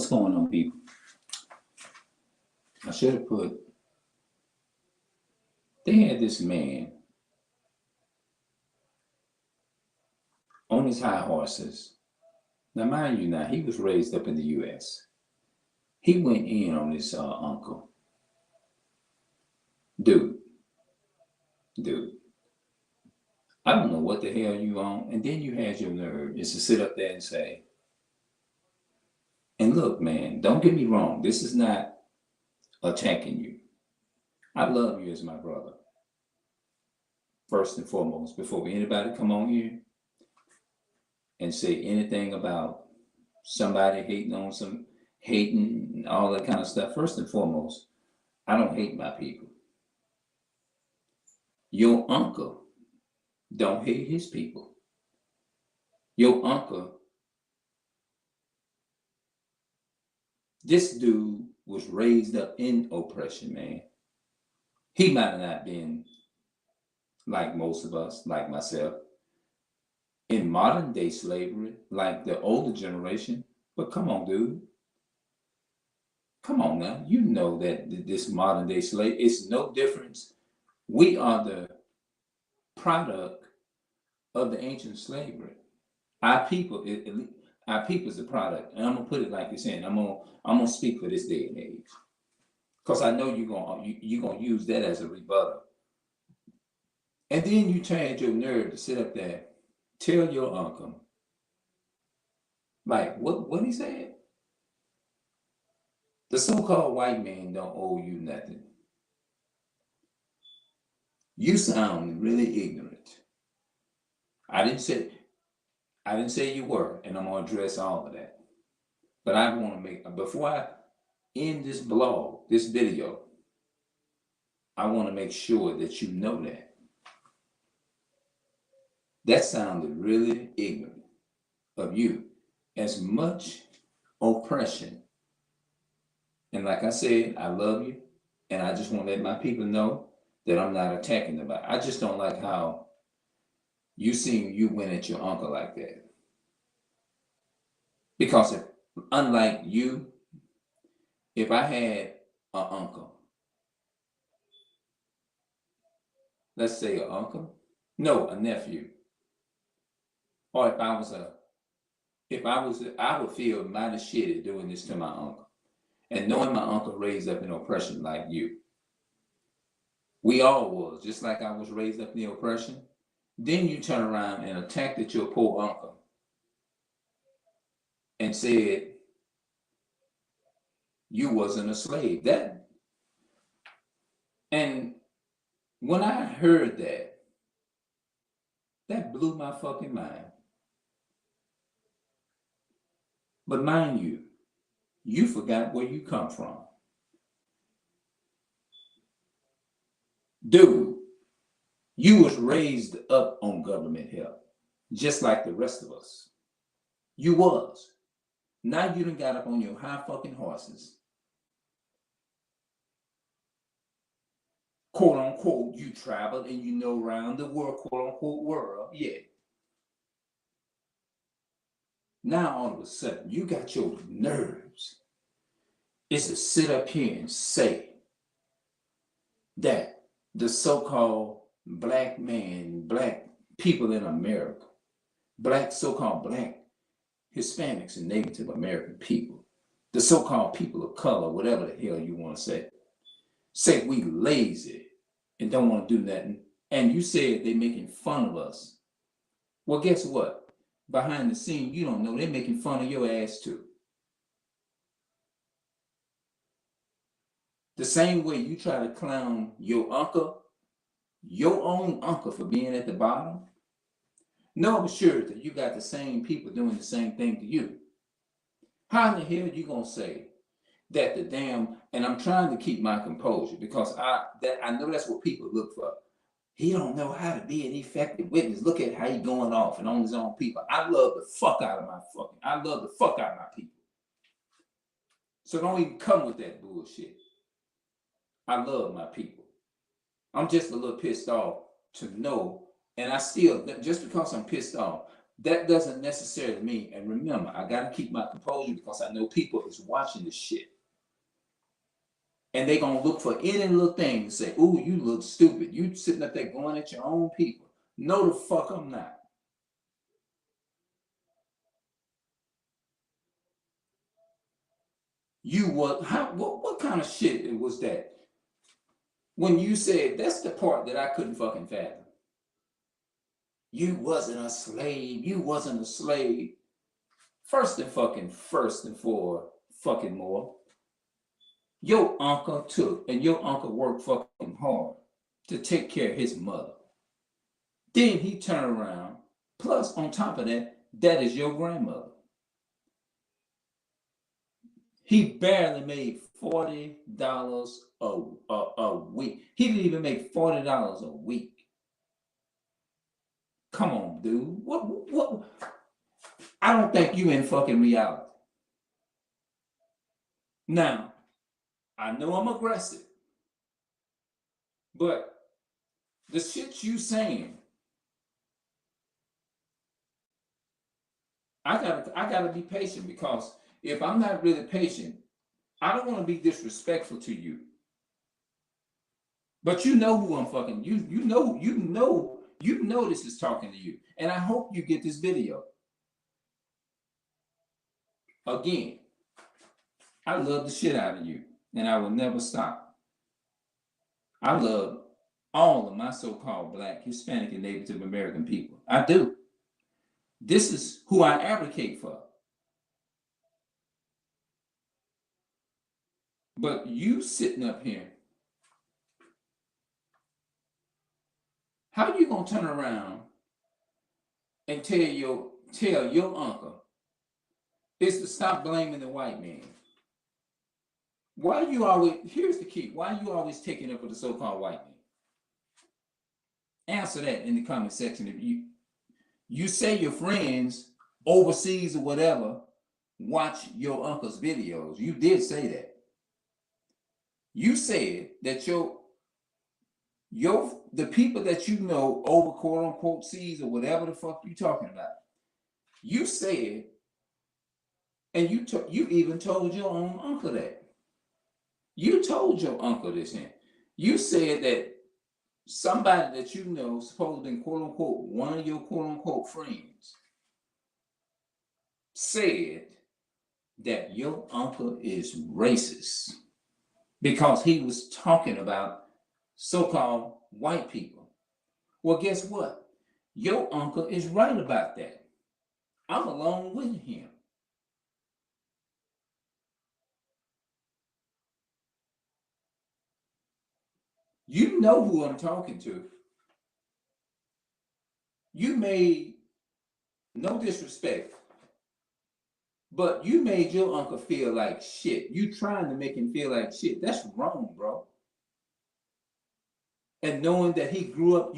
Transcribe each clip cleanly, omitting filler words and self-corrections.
What's going on, people? I should have put, they had this man on his high horses. Now, mind you, now, he was raised up in the U.S. He went in on his uncle. Dude, I don't know what the hell you on. And then you had your nerve is to sit up there and say, and look, man, don't get me wrong. This is not attacking you. I love you as my brother. First and foremost, before anybody come on here and say anything about somebody hating and all that kind of stuff. First and foremost, I don't hate my people. Your uncle don't hate his people. Your uncle, this dude was raised up in oppression, man. He might have not been like most of us, like myself, in modern day slavery, like the older generation. But come on, dude. Come on now. You know that this modern day slave, it's no difference. We are the product of the ancient slavery. Our people, our people is the product. And I'm gonna put it like you're saying. I'm gonna speak for this day and age, because I know you're gonna use that as a rebuttal. And then you had your nerve to sit up there, tell your uncle, like what he said. The so-called white man don't owe you nothing. You sound really ignorant. I didn't say you were, and I'm gonna address all of that. But I want to make, before I end this blog, this video, I want to make sure that you know that. That sounded really ignorant of you. As much oppression. And like I said, I love you. And I just want to let my people know that I'm not attacking them. I just don't like how you went at your uncle like that. Because unlike you, if I had an uncle, let's say an uncle, no, a nephew, or I would feel mighty shitty doing this to my uncle. And knowing my uncle raised up in oppression like you. We all was, just like I was raised up in the oppression. Then you turn around and attacked at your poor uncle and said you wasn't a slave. And when I heard that blew my fucking mind. But mind you, you forgot where you come from. Dude, you was raised up on government help, just like the rest of us. You was. Now you done got up on your high fucking horses. Quote unquote, you traveled and you know around the world, quote unquote world, yeah. Now all of a sudden, you got your nerves is to sit up here and say that the so-called black man, black people in America, so-called black Hispanics and Native American people, the so-called people of color, whatever the hell you want to say we lazy and don't want to do nothing. And you said they making fun of us. Well, guess what? Behind the scene, you don't know, they're making fun of your ass too. The same way you try to clown your uncle, your own uncle, for being at the bottom, know for sure that you got the same people doing the same thing to you. How in the hell are you gonna say that the damn, and I'm trying to keep my composure because I know that's what people look for. He don't know how to be an effective witness. Look at how he going off and on his own people. I love the fuck out of my people. So don't even come with that bullshit. I love my people. I'm just a little pissed off to know, and I still, just because I'm pissed off, That doesn't necessarily mean, and remember, I got to keep my composure because I know people is watching this shit. And they going to look for any little thing to say, ooh, you look stupid. You sitting up there going at your own people. No, the fuck I'm not. You what kind of shit was that? When you said, that's the part that I couldn't fucking fathom. You wasn't a slave. You wasn't a slave. First and for fucking more. Your uncle took, and your uncle worked fucking hard to take care of his mother. Then he turned around. Plus, on top of that, that is your grandmother. He barely made $40 a week. He didn't even make $40 a week. Come on, dude. What? I don't think you in fucking reality. Now, I know I'm aggressive, but the shit you saying, I gotta be patient, because if I'm not really patient, I don't want to be disrespectful to you. But you know who I'm fucking. You know this is talking to you. And I hope you get this video. Again, I love the shit out of you, and I will never stop. I love all of my so-called Black, Hispanic, and Native American people. I do. This is who I advocate for. But you sitting up here, how are you gonna turn around and tell your uncle is to stop blaming the white man? Why are you always, here's the key, why are you always taking up with the so-called white man? Answer that in the comment section. If you say your friends overseas or whatever watch your uncle's videos, you did say that. You said that the people that you know over quote unquote seas or whatever the fuck you talking about, you said, and you even told your own uncle that. You told your uncle this, and you said that somebody that you know, supposed to be quote unquote one of your quote unquote friends, said that your uncle is racist because he was talking about so-called white people. Well, guess what? Your uncle is right about that. I'm along with him. You know who I'm talking to. You made, no disrespect, but you made your uncle feel like shit. You trying to make him feel like shit. That's wrong, bro. And knowing that he grew up,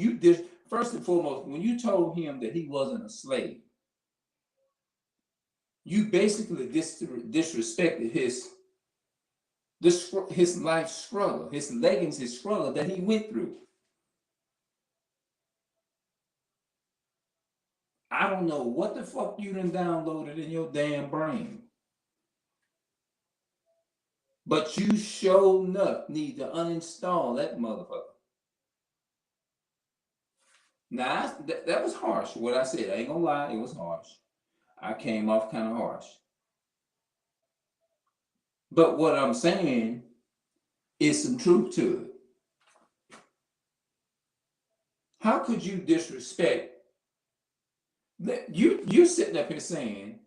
first and foremost, when you told him that he wasn't a slave, you basically disrespected his life struggle, his leggings, his struggle that he went through. I don't know what the fuck you done downloaded in your damn brain, but you sure enough need to uninstall that motherfucker. Now, that was harsh, what I said. I ain't gonna lie, it was harsh. I came off kind of harsh. But what I'm saying is some truth to it. How could you disrespect that? You're sitting up here saying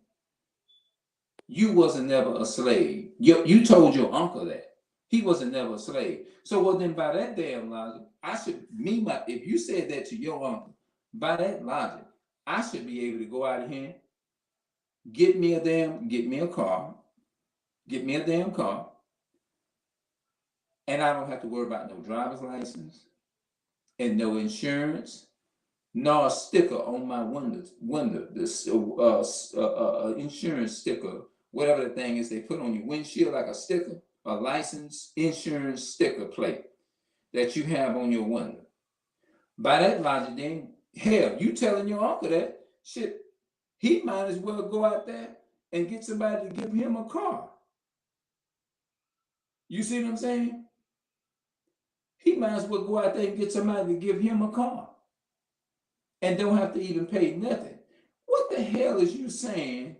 you wasn't never a slave. You told your uncle that he wasn't never a slave. So, well, then by that damn logic, if you said that to your uncle, by that logic, I should be able to go out of here, get me a damn car, and I don't have to worry about no driver's license and no insurance, nor a sticker on my window, this insurance sticker, whatever the thing is they put on your windshield, like a sticker, a license insurance sticker plate that you have on your window. By that logic, then, hell, you telling your uncle that shit, he might as well go out there and get somebody to give him a car. You see what I'm saying? He might as well go out there and get somebody to give him a car and don't have to even pay nothing. What the hell is you saying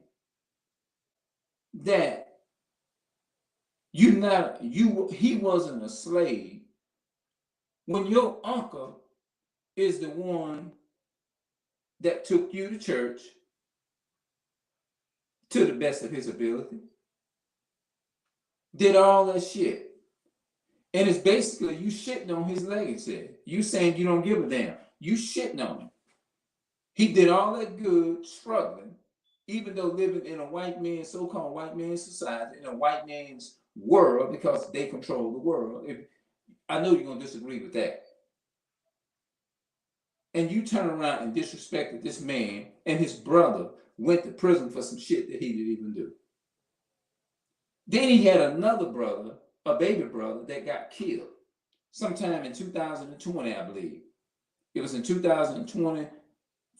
that he wasn't a slave when your uncle is the one that took you to church to the best of his ability, did all that shit? And it's basically you shitting on his legacy. You saying you don't give a damn. You shitting on him. He did all that good struggling, even though living in a white man's, so-called white man's society, in a white man's world, because they control the world. I know you're going to disagree with that. And you turn around and disrespected this man, and his brother went to prison for some shit that he didn't even do. Then he had another brother, a baby brother, that got killed sometime in 2020, I believe. It was in 2020,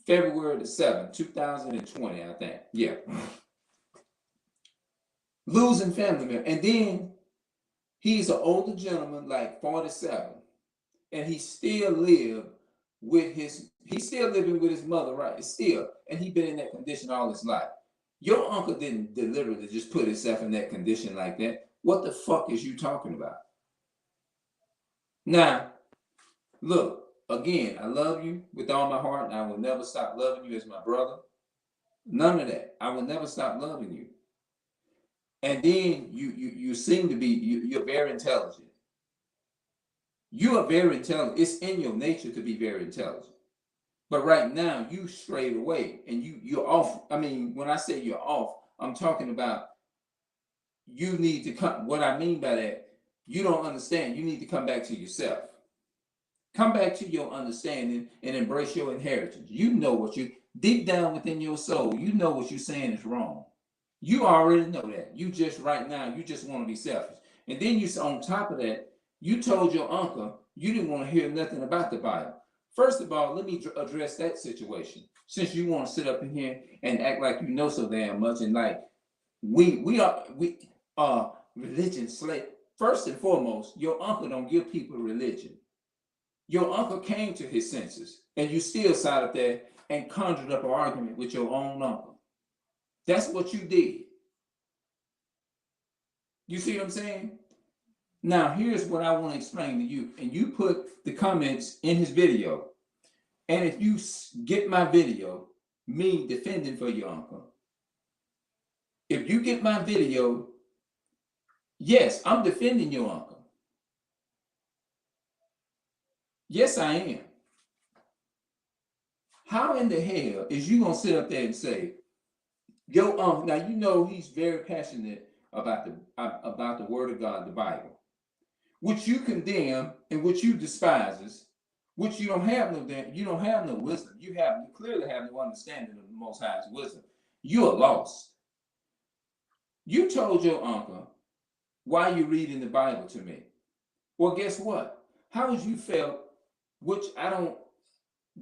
February the 7th, 2020, I think. Yeah. Losing family member. And then he's an older gentleman, like 47, and he's still living with his mother, right? Still, and he been in that condition all his life. Your uncle didn't deliberately just put himself in that condition like that. What the fuck is you talking about? Now, look, again, I love you with all my heart, and I will never stop loving you as my brother. None of that. I will never stop loving you. And then you seem to be, you're very intelligent. You are very intelligent. It's in your nature to be very intelligent. But right now, you strayed away and you're off. I mean, when I say you're off, I'm talking about you need to come. What I mean by that, you don't understand. You need to come back to yourself. Come back to your understanding and embrace your inheritance. You know what you, deep down within your soul, you know what you're saying is wrong. You already know that. You just right now, you just want to be selfish. And then you, on top of that, you told your uncle you didn't want to hear nothing about the Bible. First of all, let me address that situation. Since you want to sit up in here and act like you know so damn much, and like we are religion slave. First and foremost, your uncle don't give people religion. Your uncle came to his senses, and you still sat up there and conjured up an argument with your own uncle. That's what you did. You see what I'm saying? Now, here's what I want to explain to you. And you put the comments in his video. And if you get my video, me defending for your uncle, if you get my video, yes, I'm defending your uncle. Yes, I am. How in the hell is you going to sit up there and say, your uncle, now you know he's very passionate about the word of God, the Bible, which you condemn and which you despises, which you don't have no wisdom. You clearly have no understanding of the Most High's wisdom. You are lost. You told your uncle, why are you reading the Bible to me? Well, guess what? How would you felt, which I don't,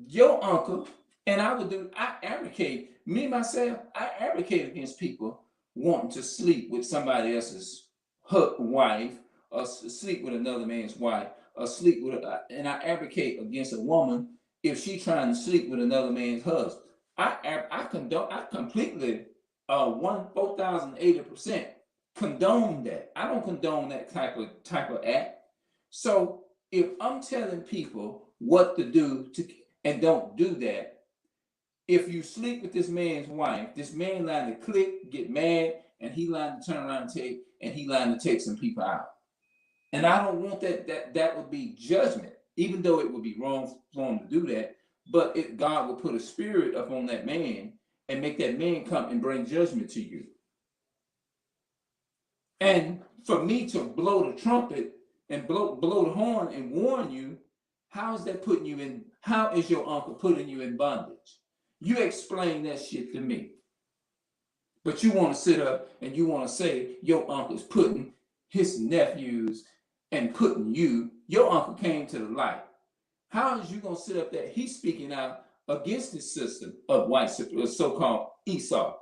your uncle, and I advocate, me myself, I advocate against people wanting to sleep with somebody else's wife, or sleep with another man's wife, or sleep with and I advocate against a woman if she's trying to sleep with another man's husband. I completely 4,080% condone that. I don't condone that type of act. So if I'm telling people what to do and don't do that, if you sleep with this man's wife, this man liable to click, get mad, and he liable to turn around and he liable to take some people out. And I don't want that would be judgment, even though it would be wrong for him to do that. But God will put a spirit upon that man and make that man come and bring judgment to you. And for me to blow the trumpet and blow the horn and warn you, how is that putting you in? How is your uncle putting you in bondage? You explain that shit to me. But you want to sit up and you want to say your uncle's putting his nephews and putting you, your uncle came to the light. How is you going to sit up there? He's speaking out against the system of white so-called Esau.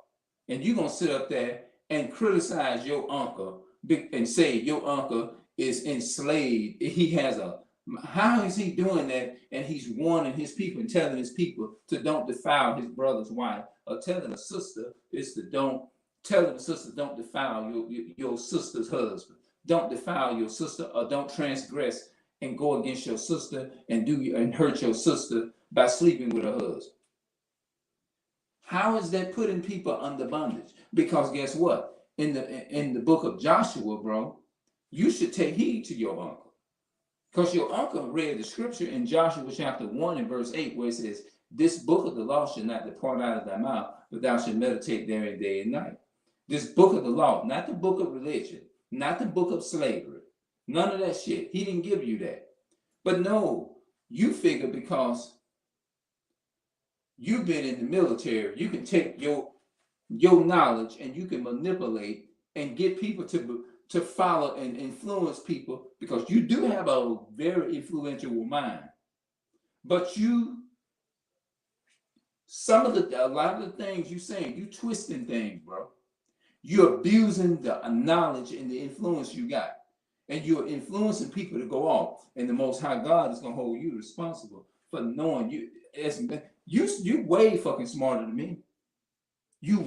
And you're going to sit up there and criticize your uncle and say your uncle is enslaved. He has a, how is he doing that? And he's warning his people and telling his people to don't defile his brother's wife, or telling a sister is to don't, telling the sister don't defile your sister's husband. Don't defile your sister, or don't transgress and go against your sister and do and hurt your sister by sleeping with her husband. How is that putting people under bondage? Because guess what? In the book of Joshua, bro, you should take heed to your uncle. Because your uncle read the scripture in Joshua chapter 1 and verse 8, where it says, this book of the law shall not depart out of thy mouth, but thou shalt meditate therein day and night. This book of the law, not the book of religion, not the book of slavery, none of that shit. He didn't give you that. But no, you figure because you've been in the military, you can take your knowledge and you can manipulate and get people to follow and influence people, because you do have a very influential mind. But a lot of the things you saying, you twisting things, bro. You're abusing the knowledge and the influence you got. And you're influencing people to go off. And the Most High God is going to hold you responsible for knowing you. You way fucking smarter than me. You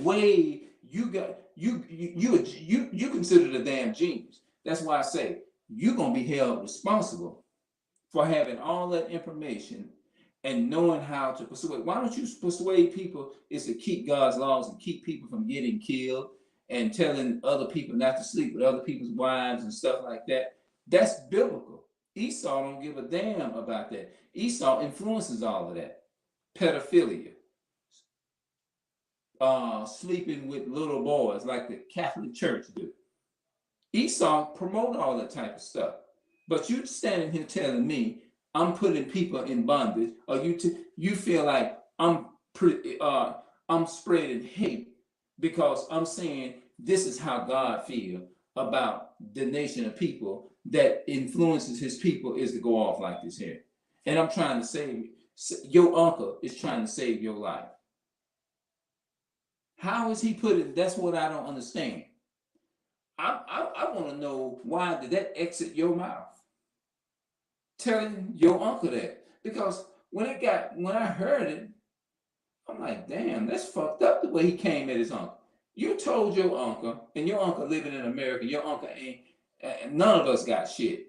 consider the damn genius. That's why I say you're gonna be held responsible for having all that information and knowing how to persuade. Why don't you persuade people is to keep God's laws and keep people from getting killed and telling other people not to sleep with other people's wives and stuff like that? That's biblical. Esau don't give a damn about that. Esau influences all of that. Pedophilia. Sleeping with little boys like the Catholic Church do. Esau promote all that type of stuff. But you standing here telling me I'm putting people in bondage, or you feel like I'm spreading hate because I'm saying this is how God feels about the nation of people that influences his people is to go off like this here. And I'm trying to save your uncle is trying to save your life. How is he put it? That's what I don't understand. I want to know, why did that exit your mouth? Telling your uncle that. Because when I heard it, I'm like, damn, that's fucked up the way he came at his uncle. You told your uncle, and your uncle living in America, your uncle ain't, none of us got shit.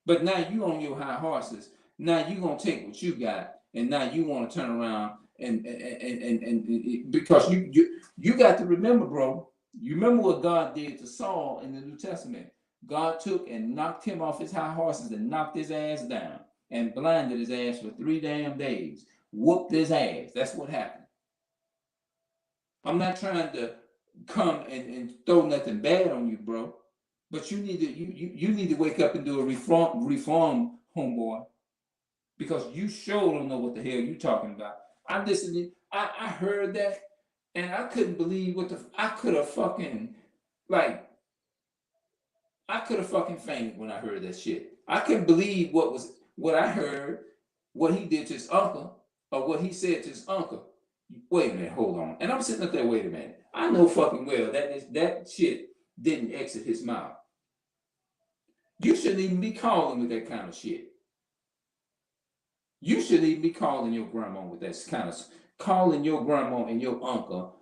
But now you on your high horses. Now you gonna take what you got, and now you want to turn around and because you got to remember, bro. You remember what God did to Saul in the New Testament. God took and knocked him off his high horses and knocked his ass down and blinded his ass for 3 damn days. Whooped his ass. That's what happened. I'm not trying to come and throw nothing bad on you, bro. But you need to wake up and do a reform, homeboy. Because you sure don't know what the hell you talking about. I listened, I heard that, and I couldn't believe I could have fucking fainted when I heard that shit. I couldn't believe what I heard, what he did to his uncle, or what he said to his uncle. Wait a minute, hold on. And I'm sitting up there, wait a minute. I know fucking well that shit didn't exit his mouth. You shouldn't even be calling with that kind of shit. You shouldn't even be calling your grandma with that kind of, calling your grandma and your uncle,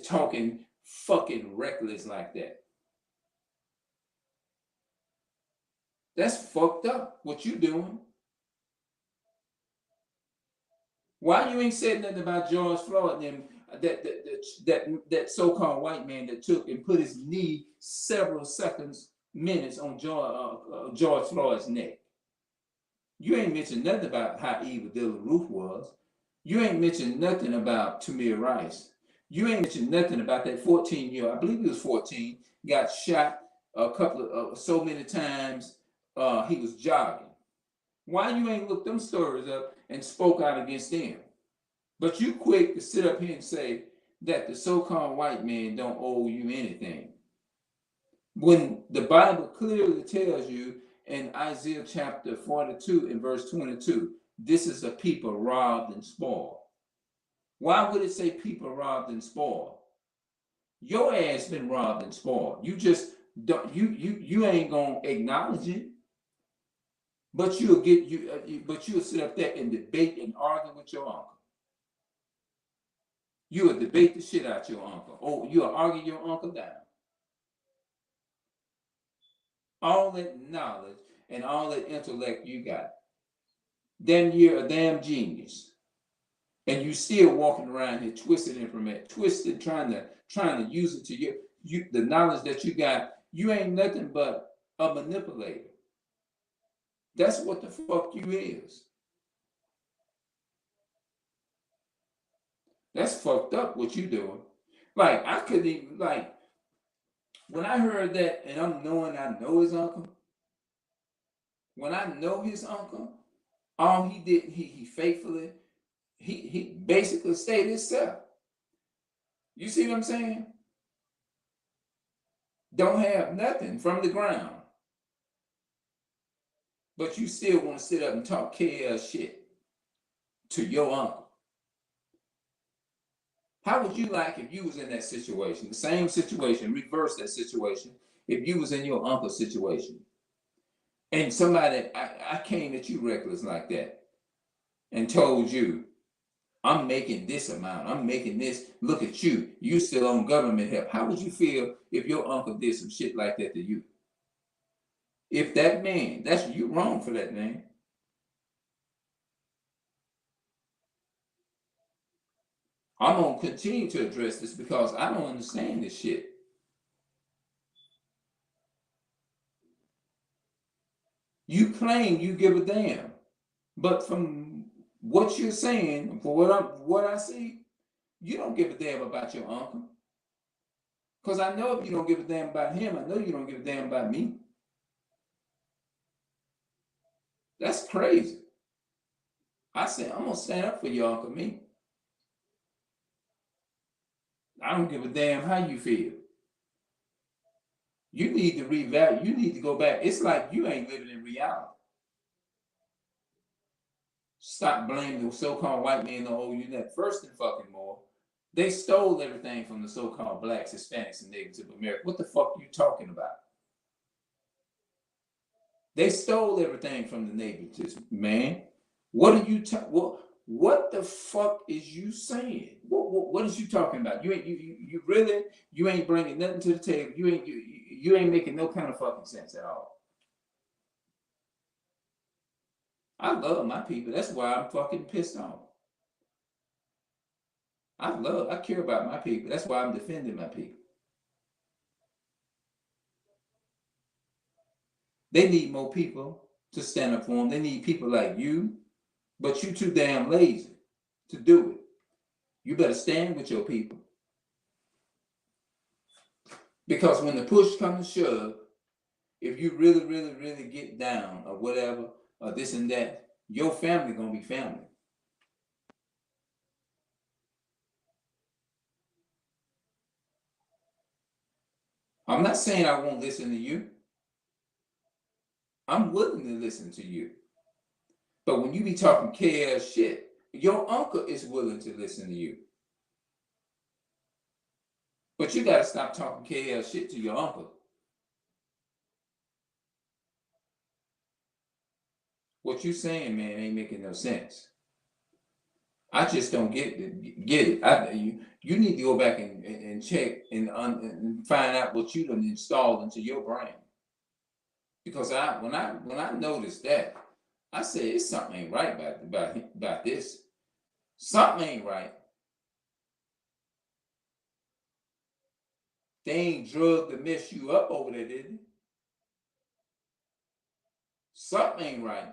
talking fucking reckless like that. That's fucked up, what you doing. Why you ain't said nothing about George Floyd and that so-called white man that took and put his knee several minutes on George Floyd's neck? You ain't mentioned nothing about how evil Dylan Roof was. You ain't mentioned nothing about Tamir Rice. You ain't mentioned nothing about that 14-year-old, I believe he was 14, got shot a couple of so many times. He was jogging. Why you ain't looked them stories up and spoke out against them? But you quick to sit up here and say that the so-called white man don't owe you anything. When the Bible clearly tells you in Isaiah chapter 42 and verse 22, this is a people robbed and spoiled. Why would it say people robbed and spoiled? Your ass been robbed and spoiled. You just don't. You ain't gonna acknowledge it. But you'll get but you'll sit up there and debate and argue with your uncle. You'll debate the shit out your uncle. Oh, you'll argue your uncle down. All that knowledge and all that intellect you got, then you're a damn genius. And you still walking around here twisted information, twisted, trying to use it to you the knowledge that you got. You ain't nothing but a manipulator. That's what the fuck you is. That's fucked up what you doing. Like, I couldn't even, like, when I heard that, and I know his uncle, when I know his uncle, all he did, he faithfully, he basically stayed himself. You see what I'm saying? Don't have nothing from the ground. But you still want to sit up and talk KL shit to your uncle. How would you like if you was in that situation, the same situation, reverse that situation, if you was in your uncle's situation, and somebody, I came at you reckless like that and told you, I'm making this amount, I'm making this, look at you, you still on government help. How would you feel if your uncle did some shit like that to you? If that man, that's you wrong for that, man. I'm going to continue to address this because I don't understand this shit. You claim you give a damn, but from what you're saying, for what I see, you don't give a damn about your uncle. Because I know if you don't give a damn about him, I know you don't give a damn about me. That's crazy. I said, I'm going to stand up for your uncle, me. I don't give a damn how you feel. You need to revalue. You need to go back. It's like you ain't living in reality. Stop blaming the so-called white man. Oh, you that first and fucking more. They stole everything from the so-called blacks, Hispanics, and natives of America. What the fuck are you talking about? They stole everything from the natives, man. What are you what the fuck is you saying? What is you talking about? You ain't bringing nothing to the table. You ain't making no kind of fucking sense at all. I love my people. That's why I'm fucking pissed off. I care about my people. That's why I'm defending my people. They need more people to stand up for them. They need people like you, but you too damn lazy to do it. You better stand with your people. Because when the push comes to shove, if you really get down or whatever, or this and that, your family gonna be family. I'm not saying I won't listen to you. I'm willing to listen to you. But when you be talking KL shit, your uncle is willing to listen to you. But you gotta stop talking KL shit to your uncle. What you saying, man, ain't making no sense. I just don't get it. You need to go back and check and find out what you done installed into your brain. Because when I noticed that, I said it's something ain't right about this. Something ain't right. They ain't drugged to mess you up over there, did they? Something ain't right.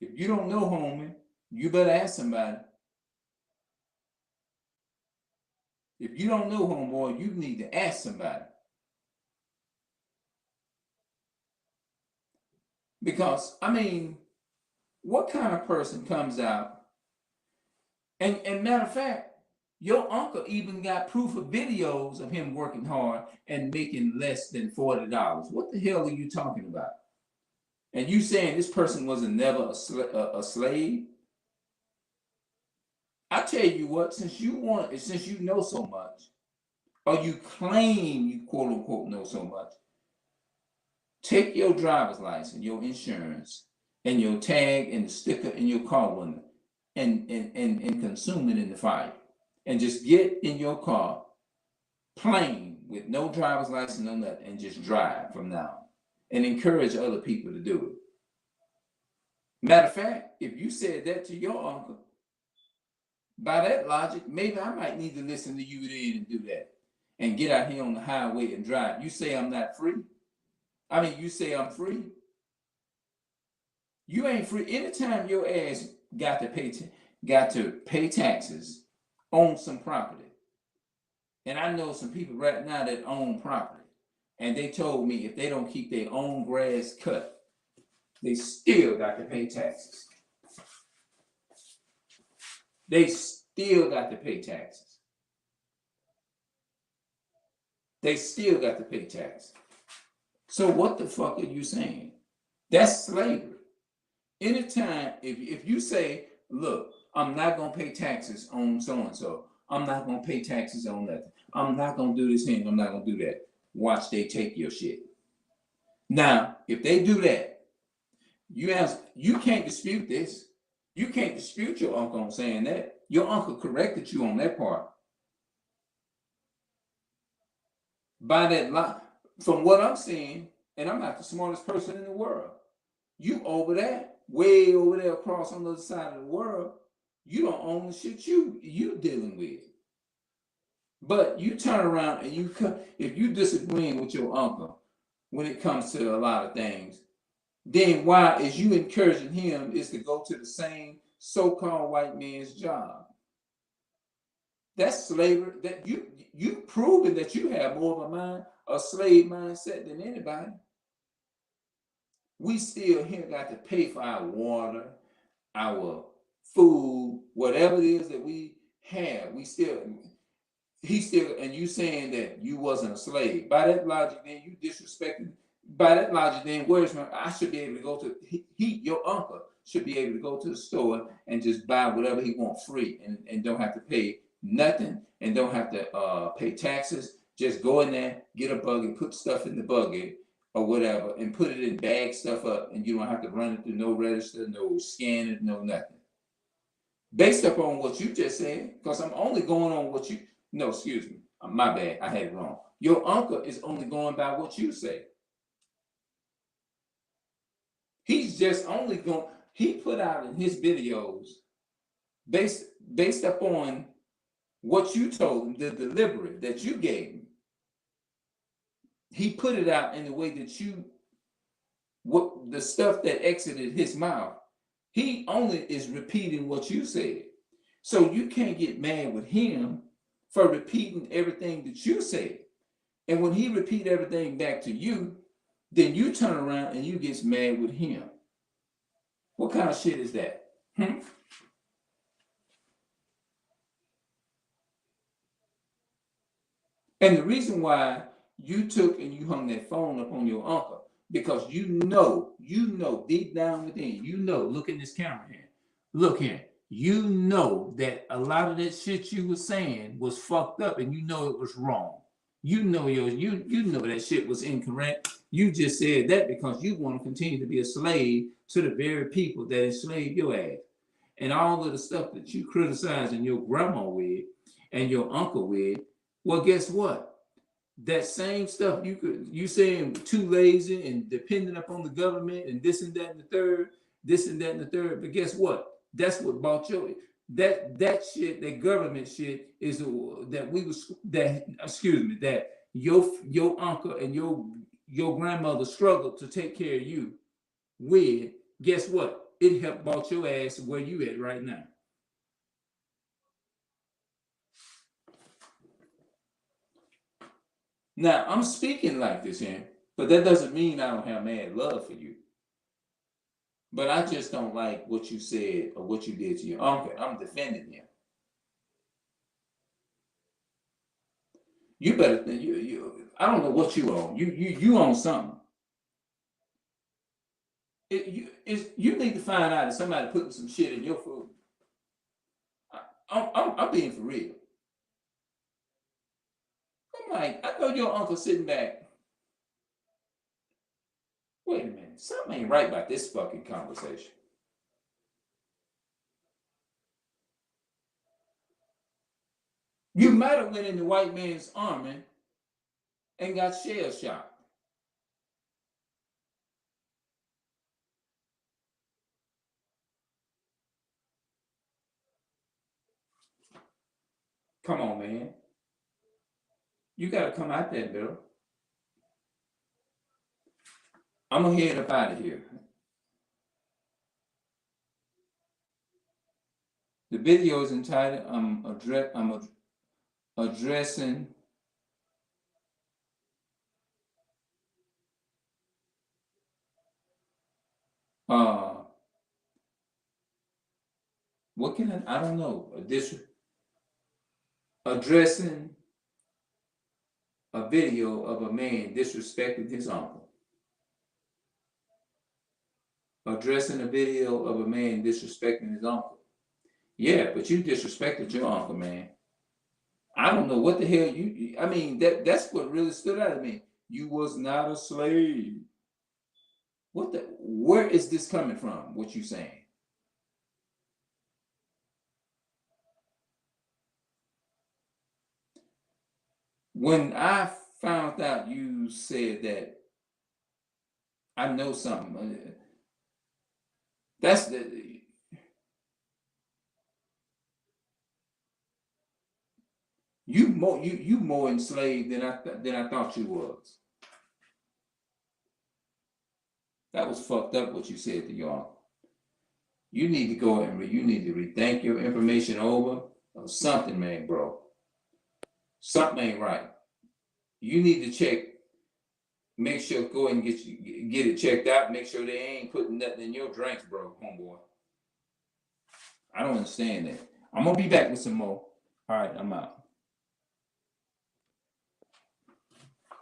If you don't know, homie, you better ask somebody. If you don't know, homeboy, you need to ask somebody. Because, I mean, what kind of person comes out? And matter of fact, your uncle even got proof of videos of him working hard and making less than $40. What the hell are you talking about? And you saying this person wasn't never a slave? I tell you what, since you know so much, or you claim you quote unquote know so much, take your driver's license, your insurance, and your tag and the sticker in your car window and consume it in the fire. And just get in your car plain with no driver's license, no nothing, and just drive from now on. And encourage other people to do it. Matter of fact, if you said that to your uncle, by that logic, maybe I might need to listen to you then and do that. And get out here on the highway and drive. You say I'm not free? I mean, you say I'm free? You ain't free. Anytime your ass got to pay taxes on some property. And I know some people right now that own property. And they told me if they don't keep their own grass cut, they still got to pay taxes. They still got to pay taxes. They still got to pay taxes. So what the fuck are you saying? That's slavery. Anytime, if you say, look, I'm not going to pay taxes on so-and-so. I'm not going to pay taxes on that. I'm not going to do this here. I'm not going to do that. Watch they take your shit. Now, if they do that, you can't dispute this. You can't dispute your uncle on saying that. Your uncle corrected you on that part. By that line, from what I'm seeing, and I'm not the smartest person in the world, you over there, way over there across on the other side of the world, you don't own the shit you dealing with. But you turn around and if you disagreeing with your uncle when it comes to a lot of things, then why is you encouraging him is to go to the same so-called white man's job? That's slavery. That you proven that you have more of a slave mindset than anybody. We still here got to pay for our water, our food, whatever it is that we have. And you saying that you wasn't a slave. By that logic, then you disrespecting. By that logic, then I should be able to go to your uncle should be able to go to the store and just buy whatever he wants free and don't have to pay nothing and don't have to pay taxes. Just go in there, get a buggy, put stuff in the buggy or whatever, and put it in, bag stuff up, and you don't have to run it through no register, no scan it, no nothing. Based upon what you just said, because I'm only going on what you. No, excuse me. My bad. I had it wrong. Your uncle is only going by what you say. He's just only going. He put out in his videos based upon what you told him, the delivery that you gave him. He put it out in the way that the stuff that exited his mouth. He only is repeating what you said. So you can't get mad with him for repeating everything that you said. And when he repeat everything back to you, then you turn around and you get mad with him. What kind of shit is that? And the reason why you took and you hung that phone up on your uncle, because you know deep down within, look in this camera here. Look here. You know that a lot of that shit you were saying was fucked up and you know it was wrong. You know that shit was incorrect. You just said that because you want to continue to be a slave to the very people that enslaved your ass. And all of the stuff that you criticizing your grandma with and your uncle with, well, guess what? That same stuff you saying too lazy and dependent upon the government and this and that and the third, but guess what? That's what bought that shit, that government shit is that your uncle and your grandmother struggled to take care of you with. Guess what? It helped bought your ass where you at right now. Now, I'm speaking like this here, but that doesn't mean I don't have mad love for you. But I just don't like what you said or what you did to your uncle. I'm defending him. You better think I don't know what you own. You own something. You need to find out if somebody putting some shit in your food. I'm being for real. I'm like, I know your uncle sitting back. Wait a minute, something ain't right about this fucking conversation. You might have went in the white man's army and got shell shocked. Come on, man. You gotta come out there, Bill. I'm gonna head up out of here. The video is entitled I'm addressing uh what can I don't know. Addressing a video of a man disrespecting his uncle. Addressing a video of a man disrespecting his uncle. Yeah, but you disrespected your uncle, man. I don't know what the hell you. I mean, that's what really stood out to me. You was not a slave. What the? Where is this coming from? What you saying? When I found out you said that, I know something. That's the. You more enslaved than I thought you was. That was fucked up what you said to y'all. You need to go and you need to rethink your information over or something, man, bro. Something ain't right. You need to check. Make sure go and get it checked out. Make sure they ain't putting nothing in your drinks, bro, homeboy. I don't understand that. I'm gonna be back with some more. All right, I'm out.